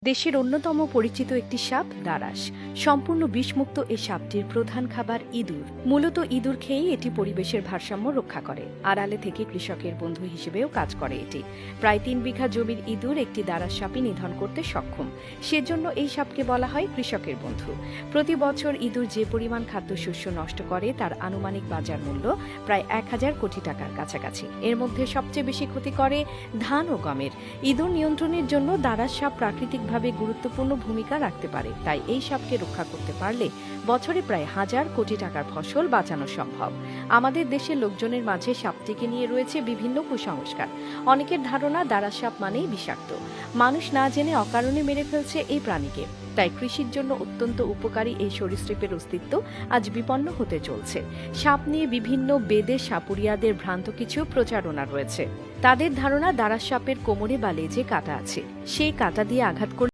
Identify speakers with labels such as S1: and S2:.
S1: দেশের অন্যতম পরিচিত একটি সাপ দারাস। সম্পূর্ণ বিষমুক্ত এই সাপটির প্রধান খাবার ইঁদুর। মূলত ইঁদুর খেয়েই এটি পরিবেশের ভারসাম্য রক্ষা করে। আড়ালে থেকে কৃষকের বন্ধু হিসেবেও কাজ করে এটি। প্রায় ৩ বিঘা জমির ইঁদুর একটি দারাস সাপই নিধন করতে সক্ষম। সেজন্য এই সাপকে বলা হয় কৃষকের বন্ধু। প্রতি বছর ইঁদুর যে পরিমাণ খাদ্যশস্য নষ্ট করে তার আনুমানিক বাজার মূল্য প্রায় ১,০০০ কোটি টাকার কাছাকাছি। এর মধ্যে সবচেয়ে বেশি ক্ষতি করে ধান ও গমের। ইঁদুর নিয়ন্ত্রণের জন্য দারাস সাপ প্রাকৃতিক ভাবে গুরুত্বপূর্ণ ভূমিকা রাখতে পারে। তাই এই সাপকে রক্ষা করতে পারলে বছরে প্রায় ১,০০০ কোটি টাকার ফসল বাঁচানো সম্ভব। আমাদের দেশের লোকজনের মাঝে সাপটিকে নিয়ে রয়েছে বিভিন্ন কুসংস্কার। অনেকের ধারণা দারাস সাপ মানেই বিষাক্ত। মানুষ না জেনে অকারণে মেরে ফেলছে এই প্রাণীকে। তাই কৃষির জন্য অত্যন্ত উপকারী এই সরীসৃপের অস্তিত্ব আজ বিপন্ন হতে চলছে। সাপ নিয়ে বিভিন্ন বেদে সাপুরিয়াদের ভ্রান্ত কিছু প্রচারণা রয়েছে। তাদের ধারণা দারাস সাপের কোমরে বা লেজে কাঁটা আছে, সেই কাঁটা দিয়ে আঘাত করলে